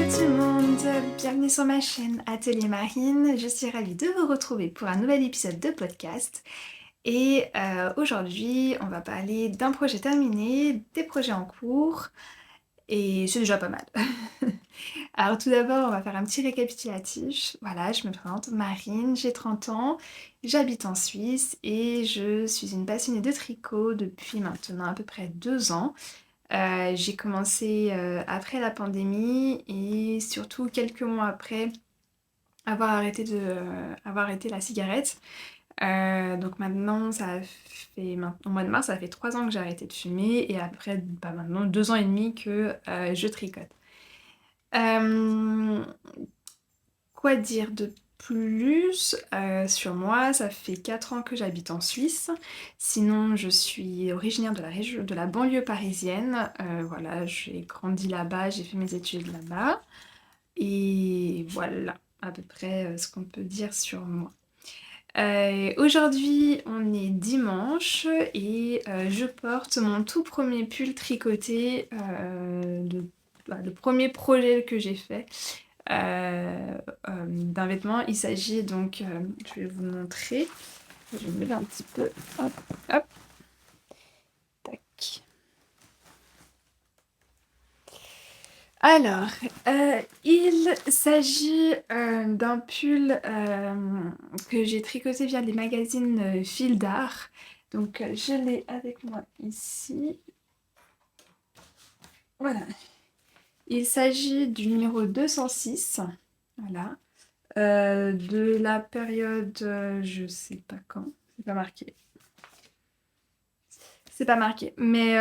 tout le monde, bienvenue sur ma chaîne Atelier Marine. Je suis ravie de vous retrouver pour un nouvel épisode de podcast. Et aujourd'hui, on va parler d'un projet terminé, des projets en cours, et c'est déjà pas mal. Alors tout d'abord, on va faire un petit récapitulatif. Voilà, je me présente, Marine, j'ai 30 ans, j'habite en Suisse et je suis une passionnée de tricot depuis maintenant à peu près 2 ans. J'ai commencé après la pandémie et surtout quelques mois après avoir arrêté la cigarette. Donc maintenant, au mois de mars, ça fait 3 ans que j'ai arrêté de fumer et après, maintenant 2 ans et demi que je tricote. Euh, Quoi dire de plus sur moi? Ça fait 4 ans que j'habite en Suisse. Sinon, je suis originaire de la région, de la banlieue parisienne. Voilà, j'ai grandi là-bas, j'ai fait mes études là-bas. Et voilà, à peu près ce qu'on peut dire sur moi. Aujourd'hui, on est dimanche et je porte mon tout premier pull tricoté, le premier projet que j'ai fait d'un vêtement. Il s'agit donc, je vais vous montrer, je vais me lever un petit peu, hop, hop, tac. Alors, il s'agit d'un pull que j'ai tricoté via les magazines Fil d'Art. Donc, je l'ai avec moi ici. Voilà. Il s'agit du numéro 206. Voilà. De la période, je sais pas quand. C'est pas marqué. C'est pas marqué. Mais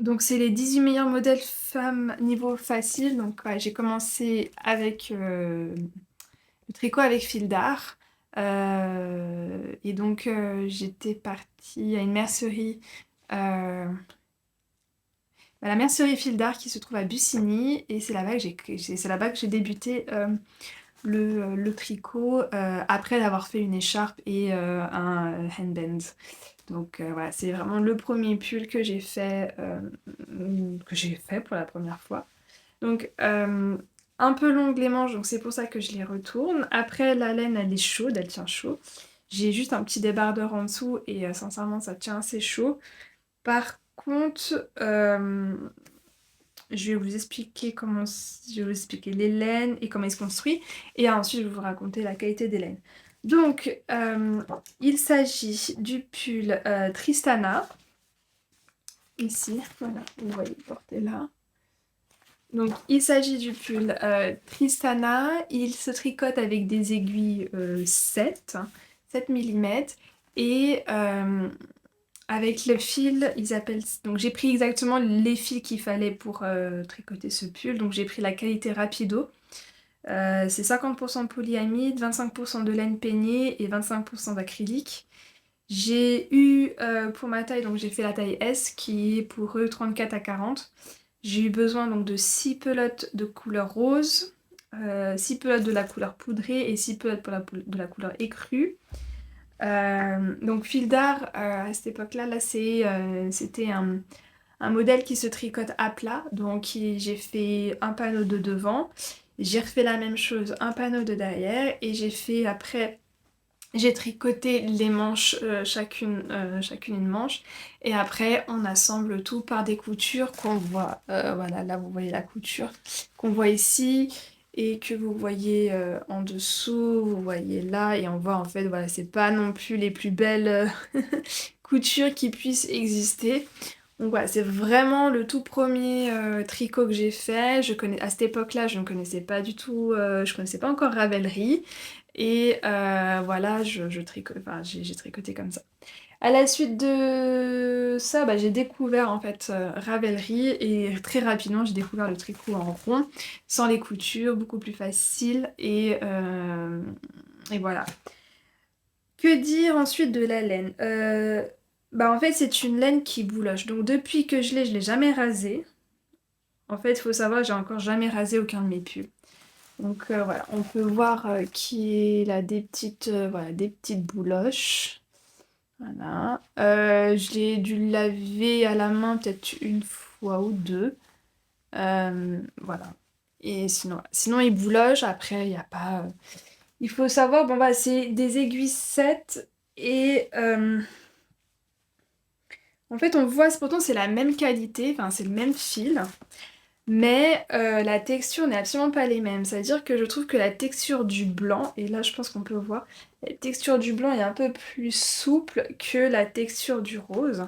donc, c'est les 18 meilleurs modèles femmes niveau facile. Donc, ouais, j'ai commencé avec le tricot avec fil d'art. Et donc, j'étais partie à une mercerie, la mercerie fil d'art qui se trouve à Bussigny. Et c'est là-bas que j'ai débuté le tricot après avoir fait une écharpe et un handband. Donc voilà, c'est vraiment le premier pull que j'ai fait pour la première fois. Donc un peu longues les manches, donc c'est pour ça que je les retourne. Après, la laine, elle est chaude, elle tient chaud. J'ai juste un petit débardeur en dessous et sincèrement, ça tient assez chaud. Par contre, je vais vous expliquer les laines et comment ils se construisent. Et ensuite, je vais vous raconter la qualité des laines. Donc, il s'agit du pull Tristana. Ici, voilà, vous voyez porté là. Donc, il s'agit du pull Tristana. Il se tricote avec des aiguilles 7 mm. Et avec le fil, donc j'ai pris exactement les fils qu'il fallait pour tricoter ce pull. Donc, j'ai pris la qualité Rapido. C'est 50% de polyamide, 25% de laine peignée et 25% d'acrylique. J'ai eu pour ma taille, donc j'ai fait la taille S qui est pour eux 34 à 40. J'ai eu besoin donc de 6 pelotes de couleur rose, 6 pelotes de la couleur poudrée et 6 pelotes de la couleur écrue. Donc fil d'art, à cette époque-là, c'était un modèle qui se tricote à plat. Donc j'ai fait un panneau de devant, j'ai refait la même chose, un panneau de derrière et j'ai tricoté les manches, chacune une manche, et après on assemble tout par des coutures qu'on voit, voilà, là vous voyez la couture, qu'on voit ici, et que vous voyez en dessous, vous voyez là, et on voit en fait, voilà, c'est pas non plus les plus belles coutures qui puissent exister. Donc voilà, c'est vraiment le tout premier tricot que j'ai fait. À cette époque-là, je ne connaissais pas du tout, je connaissais pas encore Ravelry. Et voilà, j'ai tricoté comme ça. À la suite de ça, j'ai découvert en fait Ravelry et très rapidement j'ai découvert le tricot en rond, sans les coutures, beaucoup plus facile et voilà. Que dire ensuite de la laine? En fait c'est une laine qui bouloche, donc depuis que je l'ai jamais rasée. En fait, il faut savoir, j'ai encore jamais rasé aucun de mes pulls. Donc voilà, on peut voir qu'il a voilà, des petites bouloches. Voilà. Je l'ai dû laver à la main peut-être une fois ou deux. Voilà. Et sinon il bouloche, après il n'y a pas... Il faut savoir, bon bah c'est des aiguilles 7 et en fait on voit, pourtant c'est la même qualité, enfin c'est le même fil, mais la texture n'est absolument pas les mêmes. C'est-à-dire que je trouve que la texture du blanc, et là je pense qu'on peut voir, la texture du blanc est un peu plus souple que la texture du rose.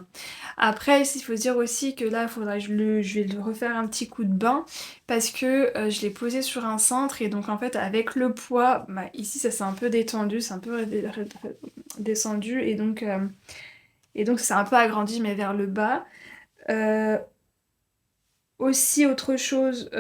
Après, il faut se dire aussi que là, il faudra je vais le refaire un petit coup de bain parce que je l'ai posé sur un cintre et donc en fait avec le poids, bah, ici ça s'est un peu détendu, c'est un peu descendu et donc ça s'est un peu agrandi mais vers le bas. Euh, Aussi autre chose,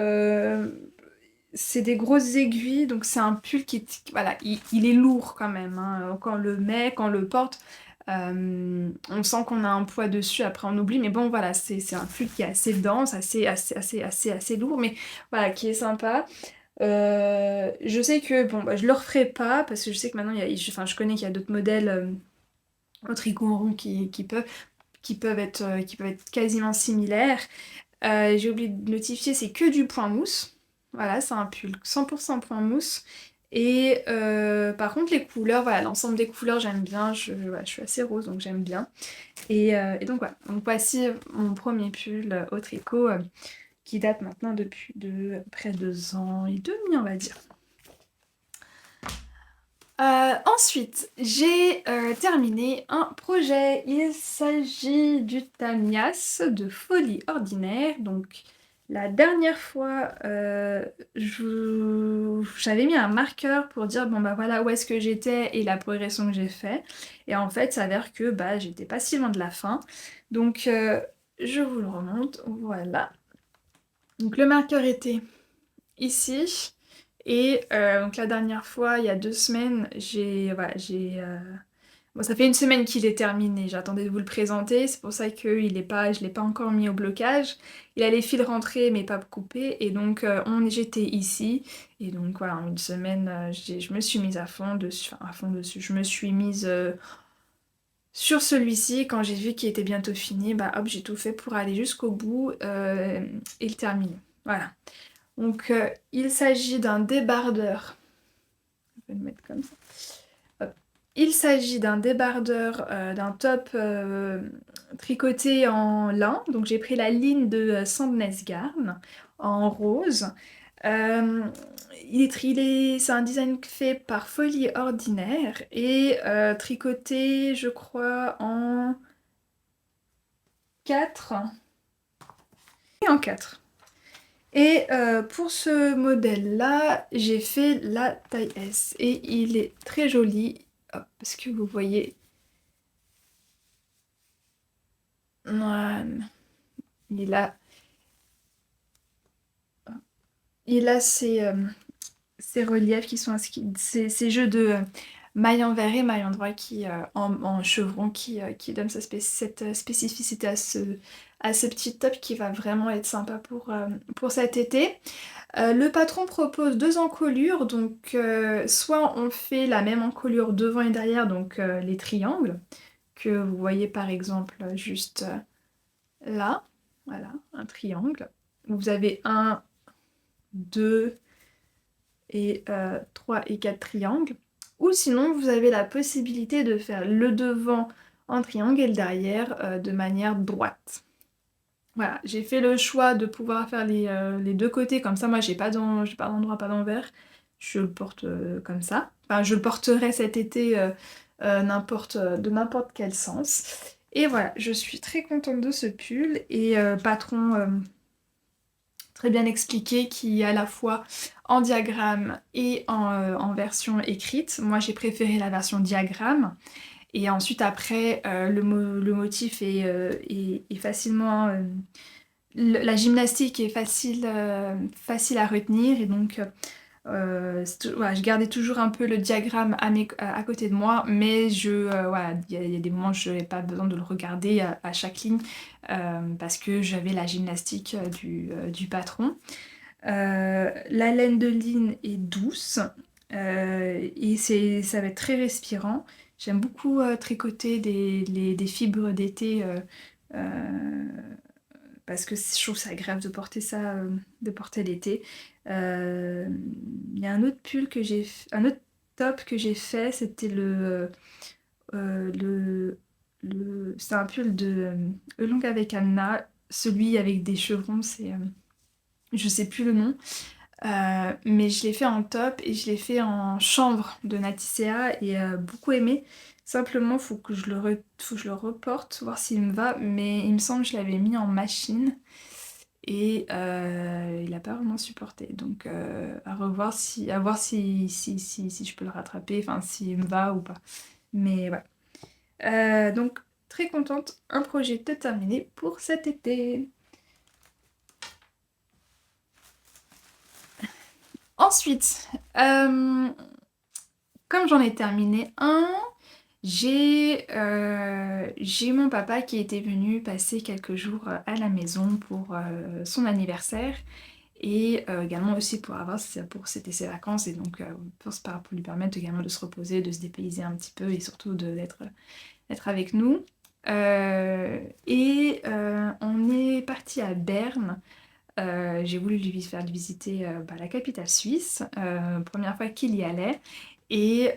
c'est des grosses aiguilles, donc c'est un pull voilà, il est lourd quand même, hein. Quand on le met, quand on le porte, on sent qu'on a un poids dessus, après on oublie, mais bon voilà, c'est un pull qui est assez dense, assez lourd, mais voilà, qui est sympa. Je sais que, bon, bah, je le referai pas, parce que je sais que maintenant, enfin, je connais qu'il y a d'autres modèles au tricot rond qui peuvent être quasiment similaires. J'ai oublié de notifier, c'est que du point mousse. Voilà, c'est un pull 100% point mousse. Et par contre, les couleurs, voilà, l'ensemble des couleurs, j'aime bien. Voilà, je suis assez rose, donc j'aime bien. Et donc voilà, donc voici mon premier pull au tricot qui date maintenant depuis près 2 ans et demi, on va dire. Ensuite, j'ai terminé un projet. Il s'agit du Tamias de Folie Ordinaire. Donc, la dernière fois, j'avais mis un marqueur pour dire bon bah voilà où est-ce que j'étais et la progression que j'ai fait. Et en fait, ça s'avère que bah j'étais pas si loin de la fin. Donc, je vous le remonte. Voilà. Donc, le marqueur était ici. Et donc la dernière fois, il y a 2 semaines, bon, ça fait une semaine qu'il est terminé, j'attendais de vous le présenter, c'est pour ça que je l'ai pas encore mis au blocage. Il a les fils rentrés mais pas coupés, et donc j'étais ici, et donc voilà, en une semaine, je me suis mise à fond dessus, enfin à fond dessus, je me suis mise sur celui-ci, quand j'ai vu qu'il était bientôt fini, bah hop, j'ai tout fait pour aller jusqu'au bout et le terminer. Voilà. Donc, il s'agit d'un débardeur. Je vais le mettre comme ça. Hop. Il s'agit d'un débardeur, d'un top tricoté en lin. Donc, j'ai pris la ligne de Sandnes Garn en rose. Euh, c'est un design fait par Folie Ordinaire et tricoté, je crois, en 4. Et en 4. Et pour ce modèle-là, j'ai fait la taille S. Et il est très joli, hop, parce que vous voyez... Voilà. Il a, il a ces reliefs qui sont ces jeux de maille envers et maille endroit en chevron qui donnent cette spécificité à ce petit top qui va vraiment être sympa pour cet été. Le patron propose 2 encolures, donc soit on fait la même encolure devant et derrière, donc les triangles, que vous voyez par exemple juste là, voilà, un triangle. Vous avez 1, 2 et 3 et 4 triangles. Ou sinon vous avez la possibilité de faire le devant en triangle et le derrière de manière droite. Voilà, j'ai fait le choix de pouvoir faire les deux côtés, comme ça moi j'ai pas d'endroit, pas d'envers, je le porte comme ça. Enfin je le porterai cet été de n'importe quel sens. Et voilà, je suis très contente de ce pull et patron très bien expliqué qui est à la fois en diagramme et en version écrite. Moi j'ai préféré la version diagramme. Et ensuite après le motif est facilement... la gymnastique est facile à retenir et donc voilà, je gardais toujours un peu le diagramme à côté de moi, mais voilà, il y a des moments où je n'avais pas besoin de le regarder à chaque ligne parce que j'avais la gymnastique du patron. La laine de ligne est douce et ça va être très respirant. J'aime beaucoup tricoter des fibres d'été parce que je trouve ça agréable de porter ça, de porter l'été. Il y a un autre pull que un autre top que j'ai fait, c'était c'est un pull de Elong avec Anna, celui avec des chevrons, je sais plus le nom. Mais je l'ai fait en top et je l'ai fait en chanvre de Naticea et beaucoup aimé. Simplement, faut que je le reporte, voir s'il me va. Mais il me semble que je l'avais mis en machine et il n'a pas vraiment supporté. Donc à revoir à voir si je peux le rattraper, enfin s'il me va ou pas. Mais voilà. Donc très contente, un projet de terminé pour cet été. Ensuite, comme j'en ai terminé un, j'ai mon papa qui était venu passer quelques jours à la maison pour son anniversaire et également aussi c'était ses vacances et donc pour lui permettre également de se reposer, de se dépayser un petit peu et surtout d'être avec nous. On est parti à Berne. J'ai voulu lui faire visiter la capitale suisse, première fois qu'il y allait. Et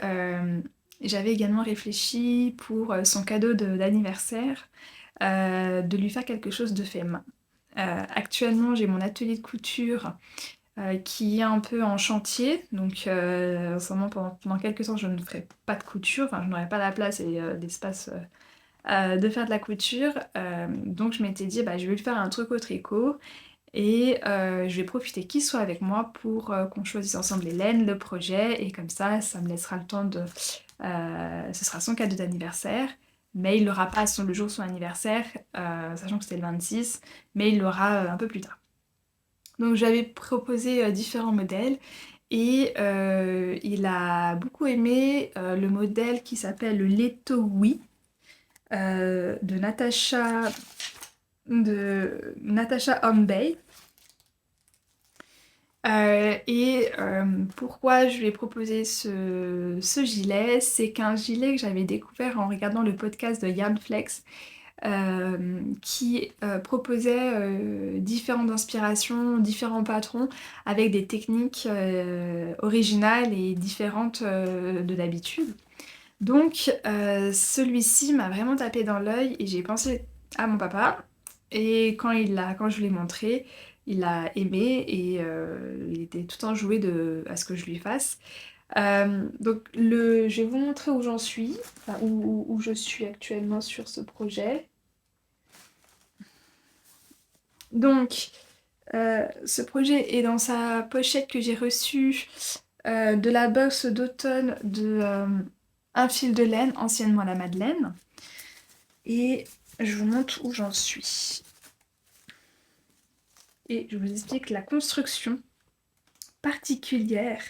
j'avais également réfléchi pour son cadeau d'anniversaire, de lui faire quelque chose de fait main. Actuellement, j'ai mon atelier de couture qui est un peu en chantier, donc en ce moment, pendant quelques temps, je ne ferai pas de couture, enfin, je n'aurai pas la place et l'espace de faire de la couture. Donc je m'étais dit, bah, je vais lui faire un truc au tricot. Et je vais profiter qu'il soit avec moi pour qu'on choisisse ensemble les laines, le projet, et comme ça me laissera le temps de... ce sera son cadeau d'anniversaire, mais il l'aura pas le jour de son anniversaire, sachant que c'était le 26, mais il l'aura un peu plus tard. Donc j'avais proposé différents modèles, et il a beaucoup aimé le modèle qui s'appelle le Leto Oui, de Natasha Hombay. Pourquoi je lui ai proposé ce gilet, c'est qu'un gilet que j'avais découvert en regardant le podcast de Yarnflex qui proposait différentes inspirations, différents patrons avec des techniques originales et différentes de d'habitude. Donc celui-ci m'a vraiment tapé dans l'œil et j'ai pensé à mon papa. Et quand je lui ai montré, il a aimé et il était tout enjoué à ce que je lui fasse. Donc je vais vous montrer où j'en suis, enfin, où je suis actuellement sur ce projet. Donc ce projet est dans sa pochette que j'ai reçue de la box d'automne de Un fil de laine, anciennement la Madeleine. Et je vous montre où j'en suis. Et je vous explique la construction particulière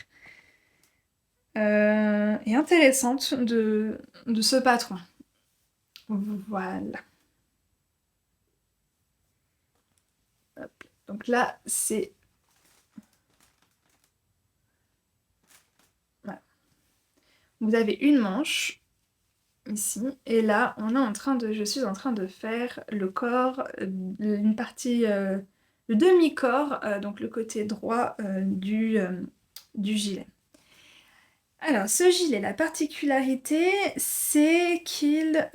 et intéressante de ce patron. Voilà. Hop. Donc là, c'est... Voilà. Vous avez une manche ici, et là, je suis en train de faire le corps, une partie, le demi-corps, donc le côté droit du gilet. Alors, ce gilet, la particularité, c'est qu'il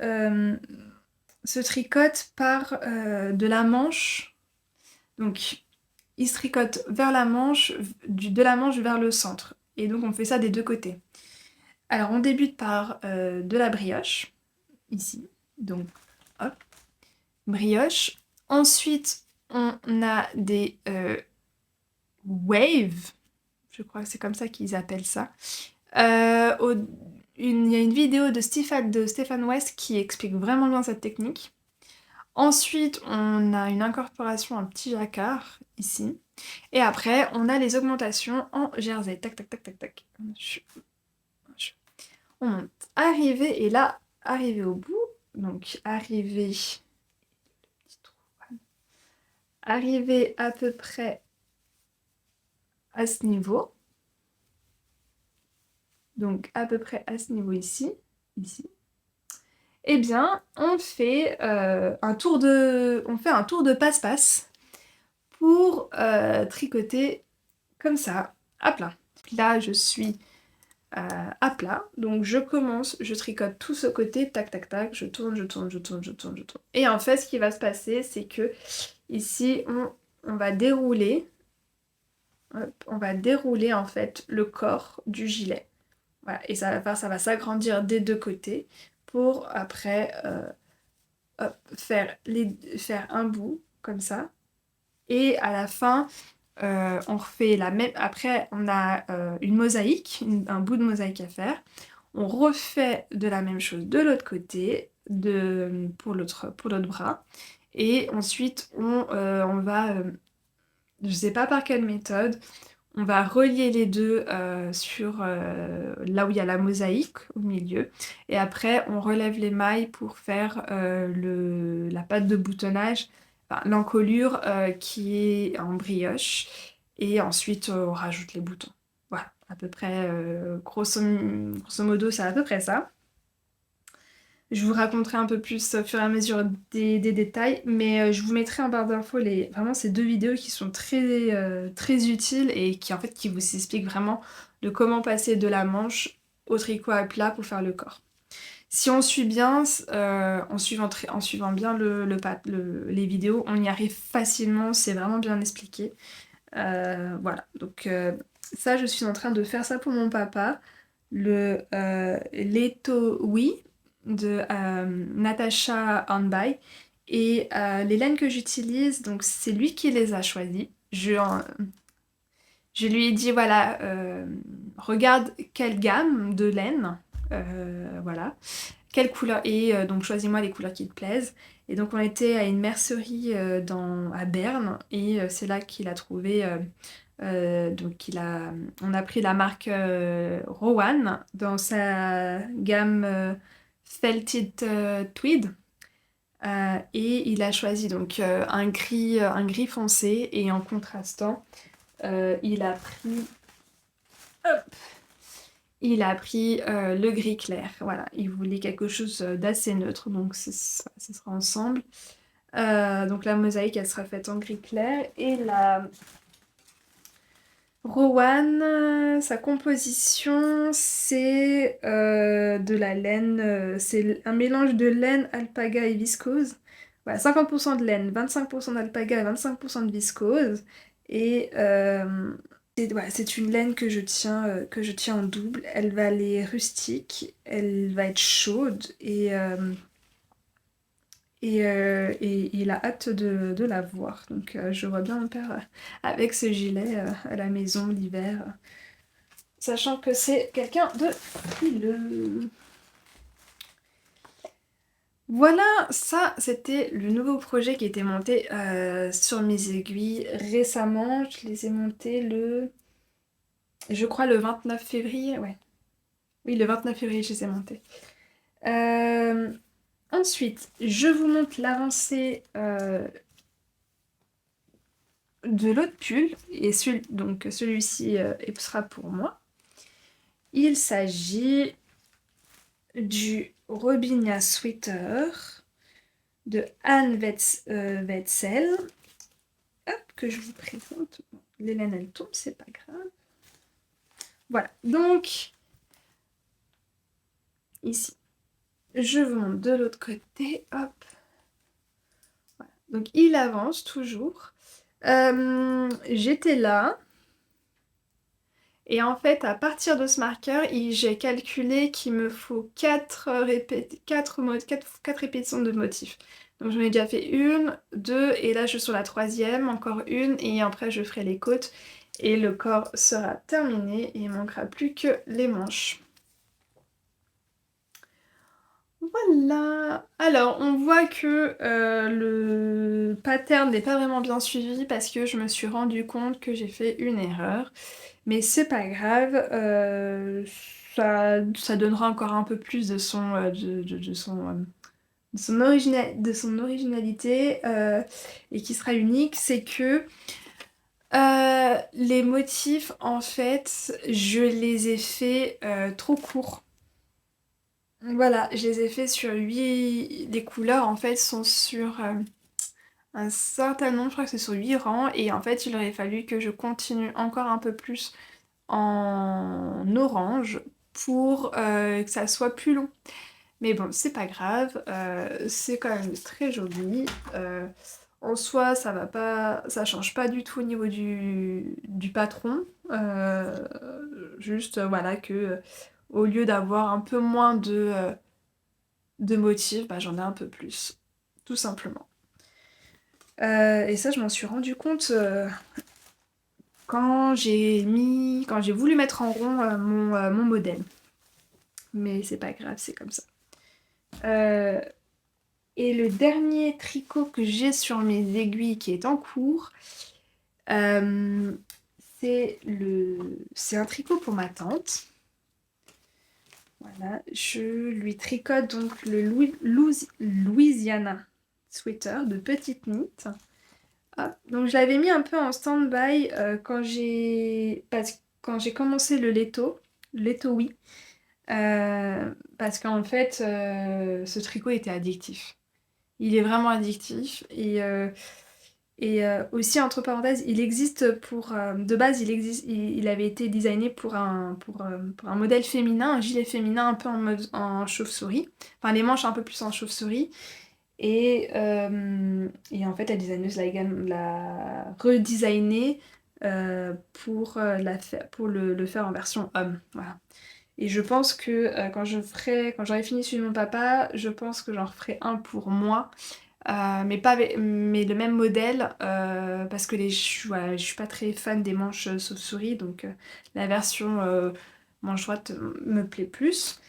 se tricote par de la manche. Donc, il se tricote vers la manche, de la manche vers le centre. Et donc, on fait ça des deux côtés. Alors, on débute par de la brioche, ici. Donc, hop, brioche. Ensuite, on a des waves. Je crois que c'est comme ça qu'ils appellent ça. Il y a une vidéo de Stéphane West qui explique vraiment bien cette technique. Ensuite, on a une incorporation en petit jacquard, ici. Et après, on a les augmentations en jersey. Tac, tac, tac, tac, tac. On monte. Arrivé, et là, arrivé au bout. Donc, arrivé à peu près à ce niveau. Donc, à peu près à ce niveau ici. Ici. Eh bien, on fait un tour de passe-passe pour tricoter comme ça, à plat. Là, je suis à plat, donc je commence, je tricote tout ce côté, tac tac tac, je tourne, je tourne, je tourne, je tourne, je tourne. Et en fait, ce qui va se passer, c'est que ici, on va dérouler, hop, on va dérouler en fait le corps du gilet. Voilà, et ça va s'agrandir des deux côtés pour après hop, faire un bout comme ça. Et à la fin, on refait la même. Après, on a une mosaïque, un bout de mosaïque à faire. On refait de la même chose de l'autre côté, pour l'autre bras. Et ensuite, on va, je sais pas par quelle méthode, on va relier les deux sur là où il y a la mosaïque au milieu. Et après, on relève les mailles pour faire la pâte de boutonnage, enfin, l'encolure qui est en brioche. Et ensuite, on rajoute les boutons. Voilà, à peu près, grosso modo, c'est à peu près ça. Je vous raconterai un peu plus au fur et à mesure des détails, mais je vous mettrai en barre d'infos vraiment ces deux vidéos qui sont très utiles et qui en fait qui vous expliquent vraiment de comment passer de la manche au tricot à plat pour faire le corps. Si on suit bien, en suivant bien les vidéos, on y arrive facilement, c'est vraiment bien expliqué. Voilà, donc ça je suis en train de faire ça pour mon papa, le Leto Oui de Natasha Hanbai. Et les laines que j'utilise, donc c'est lui qui les a choisies. Je lui ai dit, voilà, regarde quelle gamme de laine, voilà, quelle couleur, et donc choisis-moi les couleurs qui te plaisent. Et donc on était à une mercerie à Berne, et c'est là qu'il a trouvé, donc on a pris la marque Rowan dans sa gamme Felted Tweed. Et il a choisi donc un gris foncé, et en contrastant, il a pris, hop, le gris clair. Voilà, il voulait quelque chose d'assez neutre, donc ce sera ensemble. Donc la mosaïque, elle sera faite en gris clair, et la Rowan, sa composition, c'est de la laine, c'est un mélange de laine, alpaga et viscose. Voilà, 50% de laine, 25% d'alpaga et 25% de viscose. Et c'est une laine que je tiens en double. Elle va aller rustique, elle va être chaude, et il a hâte de la voir. Donc je vois bien mon père avec ce gilet à la maison l'hiver, sachant que c'est quelqu'un de frileux. Voilà, ça c'était le nouveau projet qui était monté sur mes aiguilles récemment. Je les ai montés je crois le 29 février, ouais. Oui, le 29 février, je les ai montés. Ensuite, je vous montre l'avancée de l'autre pull, et donc celui-ci sera pour moi. Il s'agit du Robinia Sweater de Anne Wetzel. Hop, que je vous présente. Les laines, elles tombent, c'est pas grave. Voilà, donc ici, je vous montre de l'autre côté. Hop. Voilà. Donc il avance toujours. J'étais là. Et en fait, à partir de ce marqueur, j'ai calculé qu'il me faut 4 répétitions de motifs. Donc j'en ai déjà fait une, deux, et là je suis sur la troisième, encore une, et après je ferai les côtes. Et le corps sera terminé, et il ne manquera plus que les manches. Voilà. Alors, on voit que le pattern n'est pas vraiment bien suivi parce que je me suis rendu compte que j'ai fait une erreur. Mais c'est pas grave, ça donnera encore un peu plus de son originalité, et qui sera unique. C'est que les motifs, en fait, je les ai faits trop courts. Voilà, je les ai fait sur 8. Les couleurs en fait sont sur un certain nombre, je crois que c'est sur 8 rangs, et en fait il aurait fallu que je continue encore un peu plus en orange pour que ça soit plus long. Mais bon, c'est pas grave, c'est quand même très joli. En soi, ça va pas, ça change pas du tout au niveau du patron. Juste, voilà, que au lieu d'avoir un peu moins de motifs, bah, j'en ai un peu plus, tout simplement. Et ça, je m'en suis rendu compte quand j'ai voulu mettre en rond mon modèle. Mais c'est pas grave, c'est comme ça. Euh, et le dernier tricot que j'ai sur mes aiguilles qui est en cours, euh, c'est un tricot pour ma tante. Voilà, je lui tricote donc le Louisiana sweater de petite nit. Hop. Donc je l'avais mis un peu en stand-by quand j'ai commencé le Leto oui, parce qu'en fait ce tricot était addictif. Il est vraiment addictif et aussi entre parenthèses, il existe de base il avait été designé pour un modèle féminin, un gilet féminin un peu en mode en chauve-souris, enfin les manches un peu plus en chauve-souris. Et en fait, la designeuse l'a redesigné pour le faire en version homme. Voilà. Et je pense que quand j'aurai fini celui de mon papa, je pense que j'en referai un pour moi. Mais le même modèle, parce que voilà, je suis pas très fan des manches chauve-souris, donc la version manche droite me plaît plus.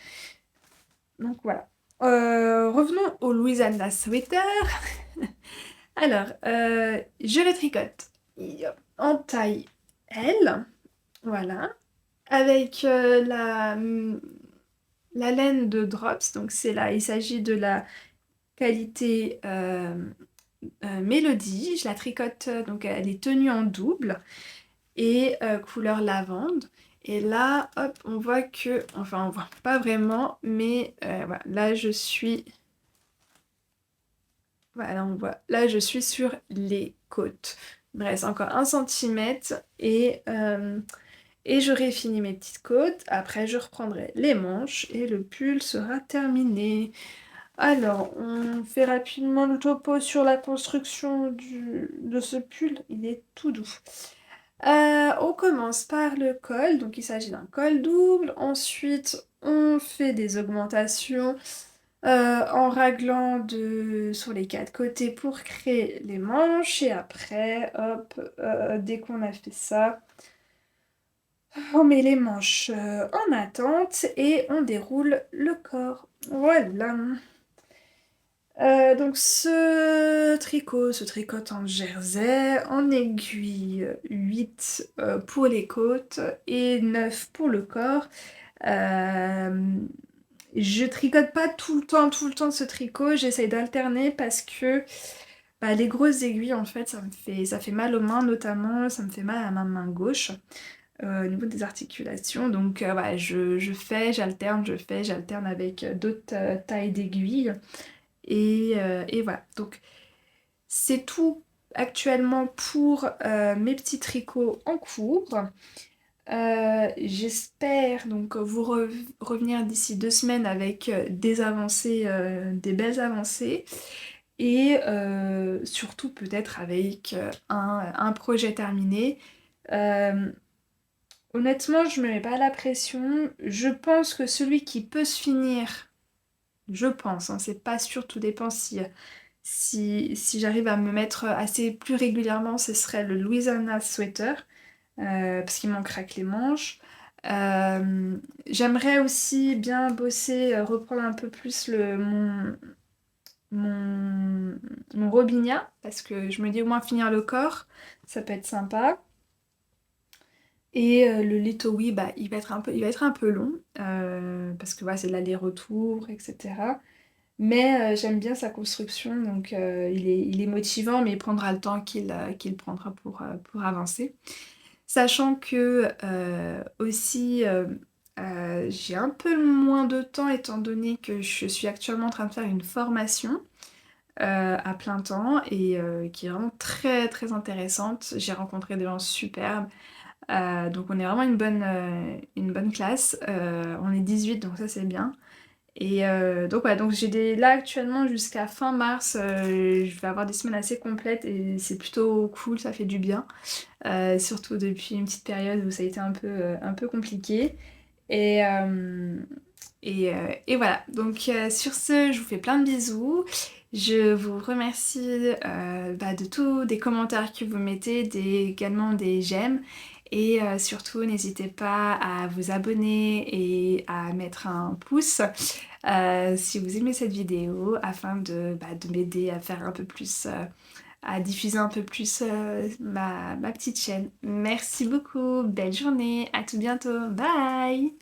Donc voilà. Revenons au Louisiana Sweater. Alors, je le tricote en taille L, voilà, avec la laine de Drops, donc il s'agit de la qualité Mélodie. Je la tricote, donc elle est tenue en double et couleur lavande. Et là, hop, on voit enfin on voit pas vraiment, mais voilà, voilà, on voit. Là, je suis sur les côtes. Il me reste encore 1 cm et j'aurai fini mes petites côtes. Après, je reprendrai les manches et le pull sera terminé. Alors, on fait rapidement le topo sur la construction de ce pull. Il est tout doux. On commence par le col. Donc, il s'agit d'un col double. Ensuite, on fait des augmentations en raglant sur les 4 côtés pour créer les manches. Et après, hop, dès qu'on a fait ça, on met les manches en attente et on déroule le corps. Voilà. Donc ce tricote en jersey, en aiguille 8 pour les côtes et 9 pour le corps. Euh, je tricote pas tout le temps ce tricot, j'essaye d'alterner parce que bah, les grosses aiguilles en fait ça fait mal aux mains notamment, ça me fait mal à ma main gauche au niveau des articulations. Donc voilà, je fais, j'alterne, j'alterne avec d'autres tailles d'aiguilles. Et voilà, donc c'est tout actuellement pour mes petits tricots en cours. J'espère donc revenir d'ici 2 semaines avec des avancées, des belles avancées. Et surtout peut-être avec un projet terminé. Euh, Honnêtement, je me mets pas la pression. Je pense que celui qui peut se finir, je pense, hein, c'est pas sûr, tout dépend si j'arrive à me mettre assez plus régulièrement, ce serait le Louisiana Sweater, parce qu'il manquera que les manches. J'aimerais aussi bien bosser, reprendre un peu plus mon, mon Robinia, parce que je me dis au moins finir le corps, ça peut être sympa. Et le Litowi, bah, il va être un peu long, parce que voilà, c'est de l'aller-retour, etc. Mais j'aime bien sa construction, donc il est motivant, mais il prendra le temps qu'il prendra pour avancer. Sachant que aussi, J'ai un peu moins de temps étant donné que je suis actuellement en train de faire une formation à plein temps et qui est vraiment très très intéressante. J'ai rencontré des gens superbes. Donc on est vraiment une bonne classe. On est 18 donc ça c'est bien. Et donc voilà, donc là actuellement jusqu'à fin mars, je vais avoir des semaines assez complètes et c'est plutôt cool, ça fait du bien. Surtout depuis une petite période où ça a été un peu compliqué. Et, euh, et voilà, donc sur ce, je vous fais plein de bisous. Je vous remercie de tous des commentaires que vous mettez, également des j'aime. Et surtout, n'hésitez pas à vous abonner et à mettre un pouce si vous aimez cette vidéo afin de m'aider à faire un peu plus, à diffuser un peu plus ma petite chaîne. Merci beaucoup, belle journée, à tout bientôt, bye!